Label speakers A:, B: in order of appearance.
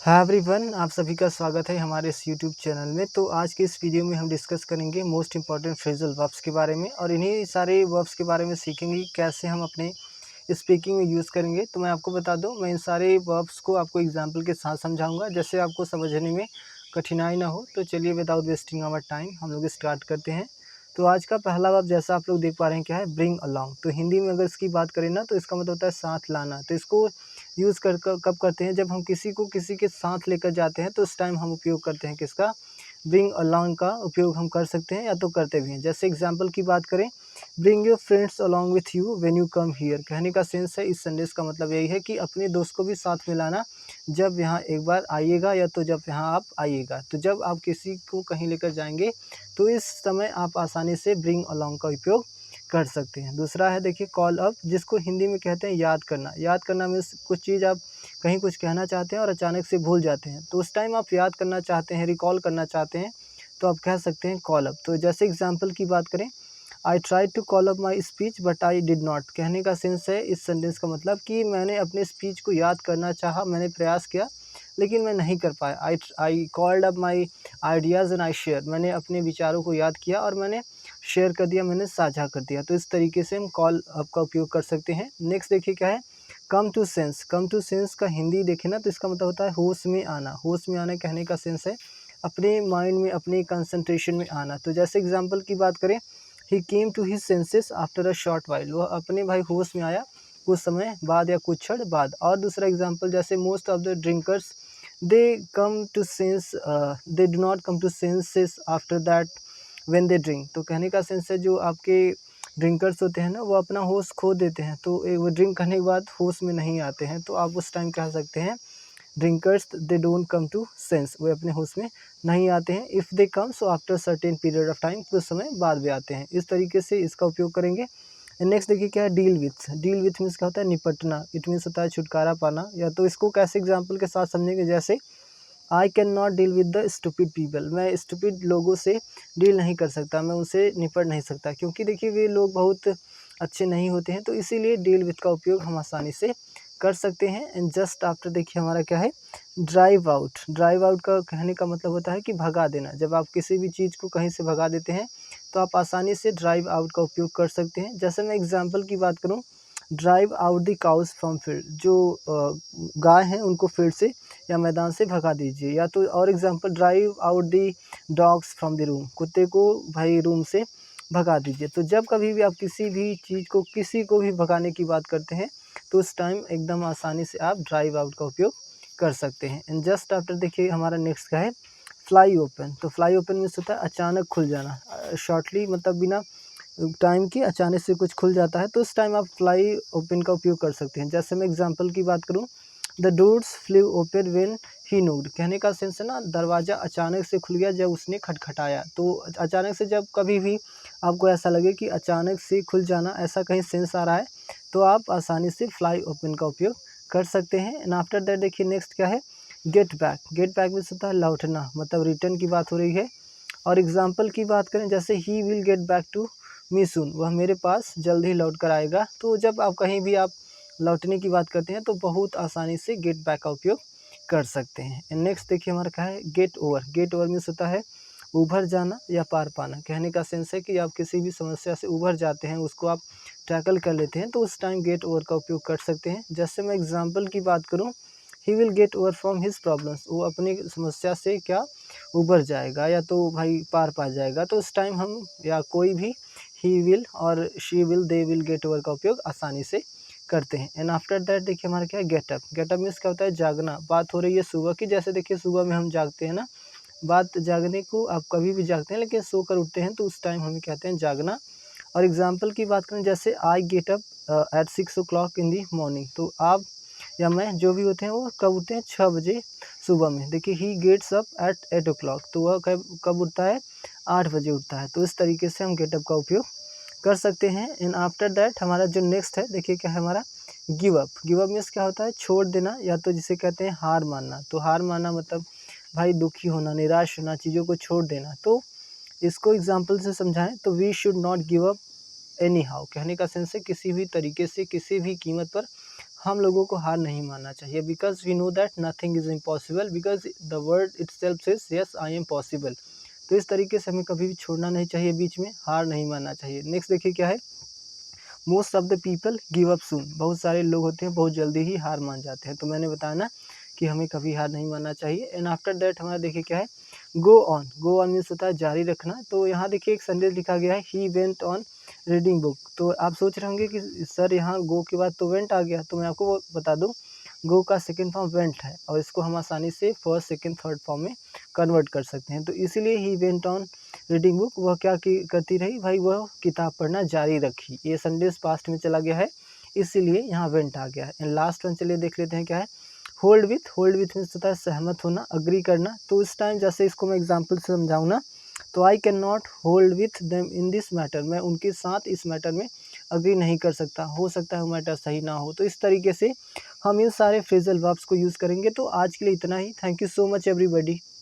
A: Hi everyone, आप सभी का स्वागत है हमारे इस यूट्यूब चैनल में। तो आज के इस वीडियो में हम डिस्कस करेंगे मोस्ट इंपॉर्टेंट फ्रेजल वर्ब्स के बारे में और इन्हीं सारे वर्ब्स के बारे में सीखेंगे कि कैसे हम अपने स्पीकिंग में यूज़ करेंगे। तो मैं आपको बता दूं, मैं इन सारे वर्ब्स को आपको एग्जांपल के साथ समझाऊंगा जैसे आपको समझने में कठिनाई ना हो। तो चलिए विदाउट वेस्टिंग आवर टाइम हम लोग स्टार्ट करते हैं। तो आज का पहला वर्ब जैसा आप लोग देख पा रहे हैं क्या है, ब्रिंग अलोंग। तो हिंदी में अगर इसकी बात करें ना तो इसका मतलब होता है साथ लाना। तो इसको यूज़ कर कब करते हैं, जब हम किसी को किसी के साथ लेकर जाते हैं तो उस टाइम हम उपयोग करते हैं किसका, ब्रिंग अलोंग का उपयोग हम कर सकते हैं या तो करते भी हैं। जैसे एग्जांपल की बात करें, bring your friends along with you when you come here. कहने का सेंस है, इस सेंटेंस का मतलब यही है कि अपने दोस्त को भी साथ में लाना जब यहाँ एक बार आइएगा या तो जब यहाँ आप आइएगा। तो जब आप किसी को कहीं लेकर जाएंगे तो इस समय आप आसानी से ब्रिंग अलोंग का उपयोग कर सकते हैं। दूसरा है देखिए कॉल अप, जिसको हिंदी में कहते हैं याद करना। याद करना मीन्स कुछ चीज़ आप कहीं कुछ कहना चाहते हैं और अचानक से भूल जाते हैं, तो उस टाइम आप याद करना चाहते हैं, रिकॉल करना चाहते हैं, तो आप कह सकते हैं कॉल अप। तो जैसे एग्जांपल की बात करें, I try to call up my speech but I did not. कहने का सेंस है इस सेंटेंस का मतलब कि मैंने अपने स्पीच को याद करना चाहा, मैंने प्रयास किया लेकिन मैं नहीं कर पाया। I called up my ideas and I share. मैंने अपने विचारों को याद किया और मैंने शेयर कर दिया, मैंने साझा कर दिया। तो इस तरीके से हम कॉल अप का उपयोग कर सकते हैं। नेक्स्ट देखिए क्या है, come to sense. Come to sense का हिंदी देखें ना तो इसका मतलब होता है होश में आना। होश में आना कहने का सेंस है अपने माइंड में, अपने कंसंट्रेशन में आना। तो जैसे एग्जांपल की बात करें, he came to his senses after a short while. वह अपने भाई होश में आया कुछ समय बाद या कुछ क्षण बाद। और दूसरा एग्जांपल, जैसे most of the drinkers they come to sense, they do not come to senses after that when they drink. तो कहने का सेंस है जो आपके ड्रिंकर्स होते हैं ना वो अपना होश खो देते हैं, तो वो ड्रिंक करने के बाद होश में नहीं आते हैं, तो आप उस टाइम कह सकते हैं drinkers they don't come to sense. वो अपने होश में नहीं आते हैं। If they come so after certain period of time, कुछ समय बाद में आते हैं। इस तरीके से इसका उपयोग करेंगे। नेक्स्ट देखिए क्या है, deal with. Deal with means क्या होता है, निपटना। इट मीन्स होता है छुटकारा पाना। या तो इसको कैसे एग्जाम्पल के साथ समझेंगे, जैसे I can not deal with the stupid people. मैं स्टूपिड लोगों से डील नहीं कर सकता, मैं उनसे निपट नहीं सकता, क्योंकि देखिए वे लोग बहुत अच्छे नहीं होते हैं। तो इसीलिए डील विथ का उपयोग हम आसानी से कर सकते हैं। एंड जस्ट आफ्टर देखिए हमारा क्या है, ड्राइव आउट। ड्राइव आउट का कहने का मतलब होता है कि भगा देना। जब आप किसी भी चीज़ को कहीं से भगा देते हैं तो आप आसानी से ड्राइव आउट का उपयोग कर सकते हैं। जैसे मैं एग्जांपल की बात करूं, drive out the cows from field. जो गाय हैं उनको फील्ड से या मैदान से भगा दीजिए। या तो और example, drive out the dogs from the room. कुत्ते को भाई रूम से भगा दीजिए। तो जब कभी भी आप किसी भी चीज़ को, किसी को भी भगाने की बात करते हैं तो उस टाइम एकदम आसानी से आप ड्राइव आउट का उपयोग कर सकते हैं। एंड जस्ट आफ्टर देखिए हमारा नेक्स्ट क्या है, फ्लाई ओपन। तो फ्लाई ओपन मीन्स होता है अचानक खुल जाना। शॉर्टली मतलब बिना टाइम के अचानक से कुछ खुल जाता है, तो उस टाइम आप फ्लाई ओपन का उपयोग कर सकते हैं। जैसे मैं एग्जांपल की बात करूं, the doors flu open when he node. कहने का सेंस है ना, दरवाज़ा अचानक से खुल गया जब उसने खटखटाया। तो अचानक से जब कभी भी आपको ऐसा लगे कि अचानक से खुल जाना, ऐसा कहीं सेंस आ रहा है, तो आप आसानी से फ्लाई ओपन का उपयोग कर सकते हैं। एंड आफ्टर दैट देखिए नेक्स्ट क्या है, get back. Get back means होता है लौटना, मतलब रिटर्न की बात हो रही है। और एग्जाम्पल की बात करें, जैसे he will get back to me soon. वह मेरे पास जल्द ही लौट कर आएगा। तो जब आप कहीं भी आप लौटने की बात करते हैं तो बहुत आसानी से गेट बैक का उपयोग कर सकते हैं। एंड नेक्स्ट देखिए हमारा क्या है, get over. Get over means होता है उभर जाना या पार पाना। कहने का सेंस है कि आप किसी भी समस्या से उभर जाते हैं, उसको आप टैकल कर लेते हैं, तो उस टाइम गेट ओवर का उपयोग कर सकते हैं। जैसे मैं एग्जांपल की बात करूं, ही will get over from his problems. वो अपनी समस्या से क्या उभर जाएगा या तो भाई पार पा जाएगा। तो उस टाइम हम या कोई भी ही विल और she will, they will get over का उपयोग आसानी से करते हैं। एंड आफ्टर दैट देखिए हमारा क्या है, गेटअप। गेटअप मीन्स क्या होता है, जागना। बात हो रही है सुबह की, जैसे देखिए सुबह में हम जागते हैं ना, बात जागने को आप कभी भी जागते हैं लेकिन सो कर उठते हैं, तो उस टाइम हमें कहते हैं जागना। और एग्जाम्पल की बात करें, जैसे I get up at 6 o'clock in the morning. तो आप या मैं जो भी होते हैं वो कब उठते हैं, 6 बजे सुबह में। देखिए he gets up at 8 o'clock। तो वह कब कब उठता है, 8 बजे उठता है। तो इस तरीके से हम गेटअप का उपयोग कर सकते हैं। एंड आफ्टर दैट हमारा जो नेक्स्ट है देखिए क्या है हमारा, give up. Give up means क्या होता है, छोड़ देना या तो जिसे कहते हैं हार मानना। तो हार मानना मतलब भाई दुखी होना, निराश होना, चीज़ों को छोड़ देना। तो इसको एग्जाम्पल से समझाएं तो we should not give up anyhow. कहने का सेंस है किसी भी तरीके से, किसी भी कीमत पर हम लोगों को हार नहीं मानना चाहिए, because we know that nothing is impossible, because the word itself says yes I am possible. तो इस तरीके से हमें कभी भी छोड़ना नहीं चाहिए, बीच में हार नहीं मानना चाहिए। नेक्स्ट देखिए क्या है, most of the people give up सून। बहुत सारे लोग होते हैं बहुत जल्दी ही हार मान जाते हैं। तो मैंने बताया ना कि हमें कभी हार नहीं मानना चाहिए। एंड आफ्टर दैट हमारा देखिए क्या है, गो ऑन मीन्स होता है जारी रखना। तो यहाँ देखिए एक सेंटेंस लिखा गया है, he went on reading book. तो आप सोच रहे होंगे कि सर यहाँ गो के बाद तो वेंट आ गया। तो मैं आपको वो बता दूँ, गो का सेकंड फॉर्म वेंट है और इसको हम आसानी से फर्स्ट सेकंड थर्ड फॉर्म में कन्वर्ट कर सकते हैं। तो इसीलिए he went on reading book, वह क्या करती रही भाई, वह किताब पढ़ना जारी रखी। ये संडेज पास्ट में चला गया है, इसीलिए यहाँ वेंट आ गया है। एंड लास्ट वन चलिए देख लेते हैं क्या है, होल्ड विथ मीन्स होता है सहमत होना, अग्री करना। तो इस टाइम जैसे इसको मैं एग्जाम्पल से समझाऊँ ना, तो I can not hold with them in this matter, मैं उनके साथ इस मैटर में अग्री नहीं कर सकता, हो सकता है वो मैटर सही ना हो। तो इस तरीके से हम इन सारे फ्रेजल वर्ब्स को यूज़ करेंगे। तो आज के लिए इतना ही। Thank you so much everybody.